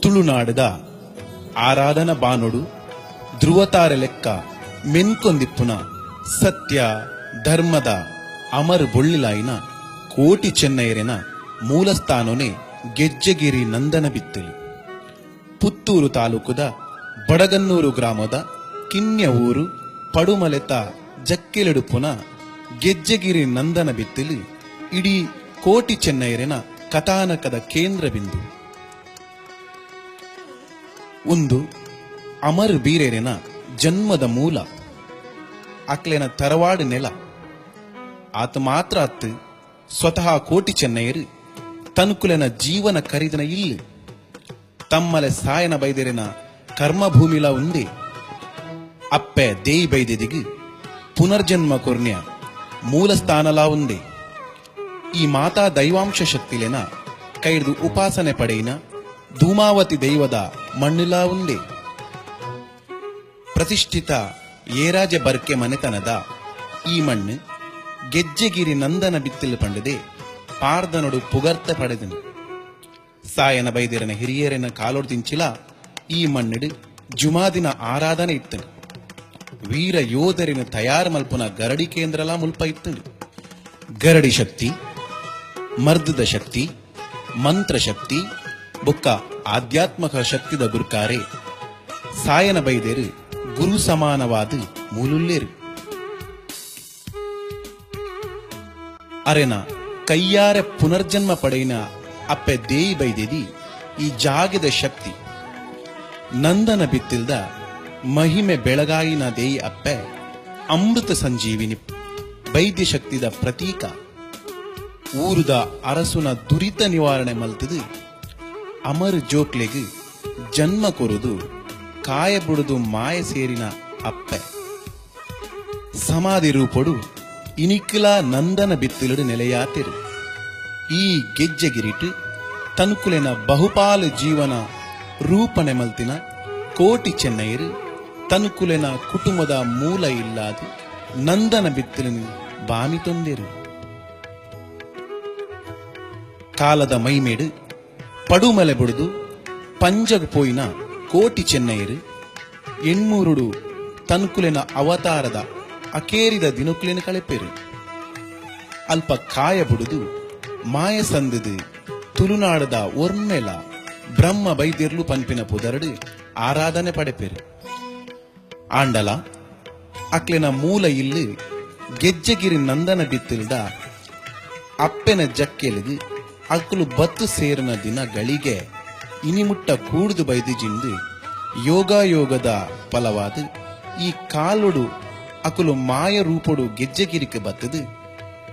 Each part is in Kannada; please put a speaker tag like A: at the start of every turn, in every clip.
A: ತುಳುನಾಡದ ಆರಾಧನ ಬಾನುಡು ಧ್ರುವತಾರೆ ಲೆಕ್ಕ ಮೆನ್ಕೊಂದಿಪ್ಪುನ ಸತ್ಯ ಧರ್ಮದ ಅಮರ್ ಬೊಳ್ಳಿಲಾಯಿನ ಕೋಟಿ ಚೆನ್ನೈರೆನ ಮೂಲಸ್ಥಾನೋನೆ ಗೆಜ್ಜೆಗಿರಿ ನಂದನ ಬಿತ್ತಲು ಪುತ್ತೂರು ತಾಲೂಕುದ ಬಡಗನ್ನೂರು ಗ್ರಾಮದ ಕಿನ್ಯ ಊರು ಪಡುಮಲೆತ ಜಕ್ಕೆಲೆಡುಪುನ ಗೆಜ್ಜೆಗಿರಿ ನಂದನ ಬಿತ್ತಲು ಇಡೀ ಕೋಟಿ ಚೆನ್ನೈರೆನ ಕಥಾನಕದ ಕೇಂದ್ರ ಬಿಂದು. ಒಂದು ಅಮರ್ ಬೀರೇರಿನ ಜನ್ಮದ ಮೂಲ ಅಕ್ಲೆನ ತರವಾಡು ನೆಲ ಆತ ಮಾತ್ರ ಅತ್ತು ಸ್ವತಃ ಕೋಟಿ ಚೆನ್ನೈರು ತನುಕುಲೆನ ಜೀವನ ಕರಿದನ ಇಲ್ಲಿ ತಮ್ಮಲೆ ಸಾಯನ ಬೈದೆರಿನ ಕರ್ಮಭೂಮಿಲ ಉಂದೆ ಅಪ್ಪೆ ದೇಯಿ ಬೈದೆದಿಗೆ ಪುನರ್ಜನ್ಮ ಕೊರ್ನ್ಯ ಮೂಲ ಸ್ಥಾನಲ ಉಂದೆ. ಈ ಮಾತಾ ದೈವಾಂಶ ಶಕ್ತಿಲೆನ ಕೈಡ್ದು ಉಪಾಸನೆ ಪಡೆಯಿನ ಧೂಮಾವತಿ ದೈವದ ಮಣ್ಣಿಲ ಉಂದೆ. ಪ್ರತಿಷ್ಠಿತ ಏರಾಜ ಬರ್ಕೆ ಮನೆತನದ ಈ ಮಣ್ಣು ಗೆಜ್ಜೆಗಿರಿ ನಂದನ ಬಿತ್ತಲು ಪಂಡದೆ ಪಾರ್ದನೊಡು ಪುಗರ್ತ ಪಡೆದನು. ಸಾಯನ ಬೈದಿರನ ಹಿರಿಯರನ ಕಾಲೊಡ್ದಿಂಚಿಲ ಈ ಮಣ್ಣಿಡು ಜುಮಾದಿನ ಆರಾಧನೆ ಇತ್ತನು. ವೀರ ಯೋಧರಿನ ತಯಾರು ಮಲ್ಪುನ ಗರಡಿ ಕೇಂದ್ರಲ ಮುಲ್ಪ ಇತ್ತನು. ಗರಡಿ ಶಕ್ತಿ, ಮರ್ದದ ಶಕ್ತಿ, ಮಂತ್ರ ಶಕ್ತಿ ಬೊಕ್ಕ ಆಧ್ಯಾತ್ಮಕ ಶಕ್ತಿದ ಗುರುಕಾರೆ ಸಾಯನ ಬೈದೇರು ಗುರು ಸಮಾನವಾದ ಮೂಲುಲ್ಲೇರು. ಅರೆನ ಕೈಯಾರೆ ಪುನರ್ಜನ್ಮ ಪಡೆಯಿನ ಅಪ್ಪೆ ದೇಯಿ ಬೈದೇದಿ ಈ ಜಾಗದ ಶಕ್ತಿ ನಂದನ ಬಿತ್ತಿಲ್ದ ಮಹಿಮೆ ಬೆಳಗಾಯಿನ ದೇಯಿ ಅಪ್ಪೆ ಅಮೃತ ಸಂಜೀವಿನಿ ವೈದ್ಯ ಶಕ್ತಿದ ಪ್ರತೀಕ. ಊರುದ ಅರಸುನ ದುರಿತ ನಿವಾರಣೆ ಮಲ್ತದು ಅಮರ್ ಜೋಕ್ಲೆಗೆ ಜನ್ಮ ಕೊರುದು ಕಾಯ ಬುಡುದು ಮಾಯ ಸೇರಿನ ಅಪ್ಪೆ ಸಮಾಧಿ ರೂಪಡು ಇನಿಕ್ಲ ನಂದನ ಬಿತ್ತಲುಡು ನೆಲೆಯಾತಿರು. ಈ ಗೆಜ್ಜೆಗಿರಿಟು ತನುಕುಲೆನ ಬಹುಪಾಲು ಜೀವನ ರೂಪಣೆ ಮಲ್ತಿನ ಕೋಟಿ ಚೆನ್ನೈರು ತನುಕುಲೆನ ಕುಟುಂಬದ ಮೂಲ ಇಲ್ಲಾದು ನಂದನ ಬಿತ್ತಲಿನ ಬಾಮಿ ತೊಂದಿರು. ಕಾಲದ ಮೈಮೇಡು ಪಡುಮಲೆ ಬುಡುದು ಪಂಜಗ್ ಪೋಯಿನ ಕೋಟಿ ಚೆನ್ನೈರು ಎಣ್ಮೂರುಡು ತನುಕುಲೆನ ಅವತಾರದ ಅಕೇರಿದ ದಿನುಕುಲೆನ ಕಳೆಪೆರು. ಅಲ್ಪ ಕಾಯ ಬುಡುದು ಮಾಯ ಸಂದದು ತುಳುನಾಡದ ಒರ್ಮೆಲ ಬ್ರಹ್ಮ ಬೈದಿರ್ಲು ಪಂಪಿನ ಪುದರಡು ಆರಾಧನೆ ಪಡೆಪೆರು. ಆಂಡಲ ಅಕ್ಲೆನ ಮೂಲ ಇಲ್ಲಿ ಗೆಜ್ಜೆಗಿರಿ ನಂದನ ಬಿತ್ತಿಲ್ದ ಅಪ್ಪೆನ ಜಕ್ಕೆಲಿದು ಅಕ್ಕಲು ಬತ್ತು ಸೇರಿನ ದಿನಗಳಿಗೆ ಇನಿಮುಟ್ಟ ಕೂಡ್ದು ಬೈದಿಜಿಂದು ಯೋಗಾಯೋಗದ ಫಲವಾದ ಈ ಕಾಲುಡು ಅಕುಲು ಮಾಯ ರೂಪಡು ಗೆಜ್ಜೆಗಿರಿಕೆ ಬತ್ತದು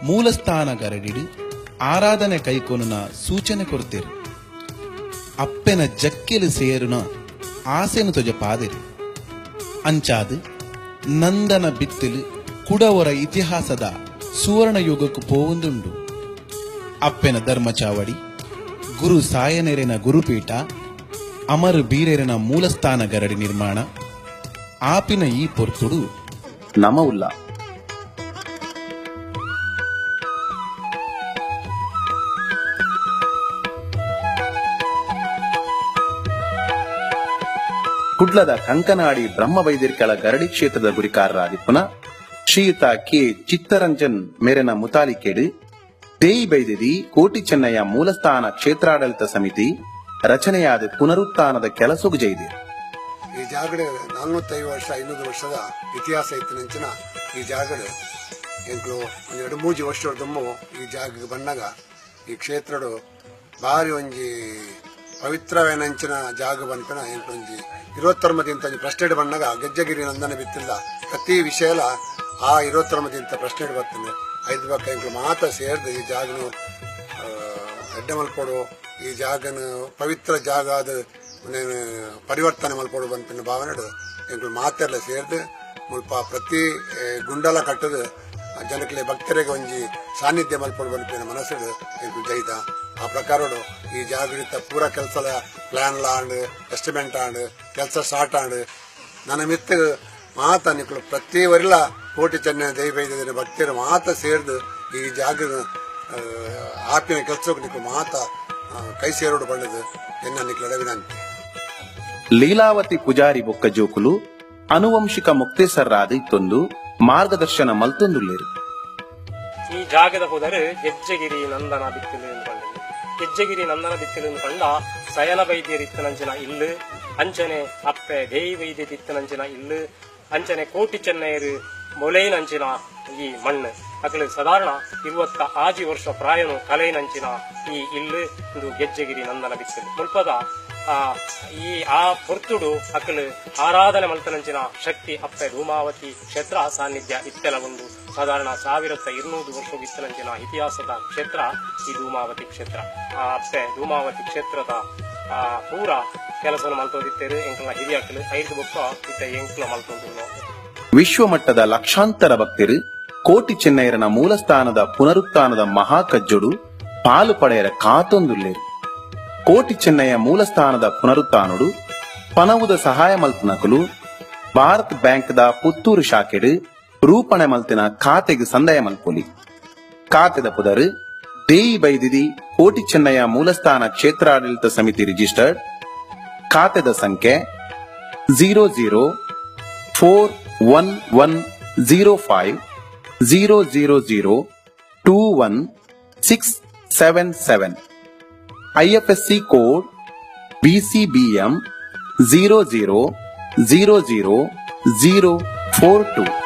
A: ಮೂಲಸ್ಥಾನ ಗರಡಿಡು ಆರಾಧನೆ ಕೈಕೊನ ಸೂಚನೆ ಕೊಡ್ತೇರು. ಅಪ್ಪೆನ ಜಕ್ಕೆಲು ಸೇರುನ ಆಸೆನು ತೊಜ ಪಾದಿರು ಅಂಚಾದು ನಂದನ ಬಿತ್ತಲು ಕುಡವರ ಇತಿಹಾಸದ ಸುವರ್ಣ ಯುಗಕ್ಕೂ ಪೋವೊಂದುಂಡು. ಅಪ್ಪೆನ ಧರ್ಮಚಾವಡಿ, ಗುರು ಸಾಯನೆರೆನ ಗುರುಪೀಠ, ಅಮರ್ ಬೀರೆರೆನ ಮೂಲಸ್ಥಾನ ಗರಡಿ ನಿರ್ಮಾಣ ಆಪಿನ ಈ ಪೊರ್ತುಡು ನಮ ಉಲ್ಲ. ಕುಡ್ಲದ ಕಂಕನಾಡಿ ಬ್ರಹ್ಮ ವೈದ್ಯರ್ಕಳ ಗರಡಿ ಕ್ಷೇತ್ರದ ಗುರಿಕಾರರಾದಿಪ್ಪುನ ಶ್ರೀಯುತ ಕೆ ಚಿತ್ತರಂಜನ್ ಮೇರೆನ ಮುತಾಲಿಕೇಡು ದೇಯಿ ಬೈದಿದಿ ಕೋಟಿ ಚೆನ್ನಯ್ಯ ಮೂಲಸ್ಥಾನ ಕ್ಷೇತ್ರಾಡಳಿತ ಸಮಿತಿ ರಚನೆಯಾದ ಪುನರುತ್ಥಾನದ ಕೆಲಸವು ಜೈದೆ.
B: ಈ ಜಾಗಡೆ 450 ವರ್ಷ 500 ವರ್ಷದ ಇತಿಹಾಸ ಇತ್ತಿನಂಚಿನ ಈ ಜಾಗಡೆ ಎಂಕ್ಲು 2-3 ವರ್ಷದೊಮ್ಮು ಈ ಜಾಗಕ್ಕೆ ಬಂದಾಗ ಈ ಕ್ಷೇತ್ರಡು ಬಾರಿ ಒಂಜಿ ಪವಿತ್ರವೇನಂಚಿನ ಜಾಗ ಬಂಪಿನ ಎಂಕ್ಲೊಂಜಿ 20 ಮದಿಂತ ಪ್ರಶ್ನೆ ಬಂದಾಗ ಗೆಜ್ಜೆಗಿರಿ ನಂದನ ಬಿತ್ತಿಲ್ಲ ಪ್ರತಿ ವಿಷಯಲ ಆ 20 ಮದಿಂತ ಪ್ರಶ್ನೆ ಬರ್ತದೆ 5 ಪಕ್ಕ ಎಂಕ್ಲು ಮಾತ ಸೇರಿದ ಈ ಜಾಗನು ಎಡ್ಡೆ ಮಲ್ಪೋಡು ಈ ಜಾಗನ ಪವಿತ್ರ ಜಾಗ ಅದು ಪರಿವರ್ತನೆ ಮಲ್ಪೋಡು ಬಂಪಿನ ಭಾವನೆಡು ಎಂಕ್ಲು ಮಾತೆಲ್ಲ ಸೇರಿದು ಮುಲ್ಪ ಪ್ರತಿ ಗುಂಡಲ ಕಟ್ಟದು ಜನಕ್ಕೆ ಭಕ್ತರಿಗೆ ಒಂಜಿ ಸಾನ್ನಿಧ್ಯ ಮಲ್ಪೋಡು ಬಂಪಿನ ಮನಸ್ಸಿಡು ಎಂಕ್ಲು ಜೈದ ಆ ಪ್ರಕಾರಡು ಈ ಜಾಗೃತ ಪೂರ ಕೆಲಸದ ಪ್ಲಾನ್ ಲಾಂಡ್ ಎಸ್ಟಿಮೇಟ್ ಆಂಡ್ ಕೆಲಸ ಸ್ಟಾರ್ಟ್ ಆಂಡ್ ನನ್ನ ಮಿತ್ತ ಮಾತ ನಿಕ್ಲು ಪ್ರತಿ ವರಿಲ ಕೋಟಿ ಚೆನ್ನೈ ದೈ ಬೈದಿನ ಭಕ್ತರು ಮಾತ ಸೇರಿದು ಈ ಜಾಗದ ಆಪಿನ ಕೆಲಸಕ್ಕೆ ನಿಕ್ಕು ಮಾತ ಕೈ ಸೇರೋಡು ಬಳ್ಳದು ಎನ್ನ ನಿಕ್ಲಡ ವಿನಂತಿ.
A: ಲೀಲಾವತಿ ಪೂಜಾರಿ ಬೊಕ್ಕ ಜೋಕುಲು ಅನುವಂಶಿಕ ಮುಕ್ತೇಸರ್ರಾದ ಇತ್ತೊಂದು ಮಾರ್ಗದರ್ಶನ ಮಲ್ತೊಂದುಲ್ಲೇರು.
C: ಈ ಜಾಗದ ಹೋದರೆ ಗೆಜ್ಜೆಗಿರಿ ನಂದನ ಬಿತ್ತಿಲು ಕಂಡು ಗೆಜ್ಜೆಗಿರಿ ನಂದನ ಬಿತ್ತಿಲು ಕಂಡ ಸಯನ ವೈದ್ಯರಿತ್ತನಂಚಿನ ಇಲ್ಲು ಅಂಚನೆ ಅಪ್ಪೆ ದೇಯಿ ವೈದ್ಯರಿತ್ತನಂಚಿನ ಇಲ್ಲು ಅಂಚನೆ ಕೋಟಿ ಚೆನ್ನೈರು ಮೊಲೈನಂಚಿನ ಈ ಮಣ್ಣು ಅಕಲು ಸಾಧಾರಣ 26 ವರ್ಷ ಪ್ರಾಯನು ಕಲೆಯನಂಚಿನ ಈ ಇಲ್ಲು ಒಂದು ಗೆಜ್ಜೆಗಿರಿ ನಂದನ ಬಿತ್ತಲು ಮುಲ್ಪದ ಆ ಪೊರ್ತುಡು ಅಕಲು ಆರಾಧನೆ ಮಲ್ತನಂಚಿನ ಶಕ್ತಿ ಅಪ್ಪೆ ಧೂಮಾವತಿ ಕ್ಷೇತ್ರ ಸಾನ್ನಿಧ್ಯ ಇತ್ತೆಲಗೊಂಡು ಸಾಧಾರಣ 1200 ವರ್ಷ ಇತ್ತನಂಚಿನ ಇತಿಹಾಸದ ಕ್ಷೇತ್ರ ಈ ಧೂಮಾವತಿ ಕ್ಷೇತ್ರ. ಆ ಅಪ್ಪೆ ಧೂಮಾವತಿ ಕ್ಷೇತ್ರದ ಪೂರ ಕೆಲಸವನ್ನು ಮಲ್ತೋದಿತ್ತೇರು ಎಂಕಲ್ನ ಹಿರಿಯಕ್ಕಲು 5 ಬೊಕ್ಕ ಇತ್ತ ಎಂಕ್ಲ ಮಲ್ತೊಂದು.
A: ವಿಶ್ವಮಟ್ಟದ ಲಕ್ಷಾಂತರ ಭಕ್ತರು ಕೋಟಿ ಚೆನ್ನೈರನ ಮೂಲಸ್ಥಾನದ ಪುನರುತ್ಥಾನದ ಮಹಾಕಜ್ಜೊಡು ಪಾಲು ಪಡೆಯರ ಕಾತೊಂದುಲ್ಲೇರು. ಕೋಟಿ ಚೆನ್ನೈಯ ಮೂಲಸ್ಥಾನದ ಪುನರುತ್ಥಾನಡು ಪನವುದ ಸಹಾಯ ಮಲ್ತನಕಲು ಭಾರತ್ ಬ್ಯಾಂಕ್ದ ಪುತ್ತೂರು ಶಾಖೆಡು ರೂಪಣೆ ಮಲ್ತಿನ ಖಾತೆಗೆ ಸಂದಾಯ ಮಲ್ಪೊಲಿ. ಖಾತೆದ ಪುದರು ದೇಯಿ ಬೈದಿದಿ ಕೋಟಿ ಚೆನ್ನೈಯ ಮೂಲಸ್ಥಾನ ಕ್ಷೇತ್ರಾಡಳಿತ ಸಮಿತಿ ರಿಜಿಸ್ಟರ್ಡ್. ಖಾತೆದ ಸಂಖ್ಯೆ 00411500021677. IFSC code BCBM 00000042.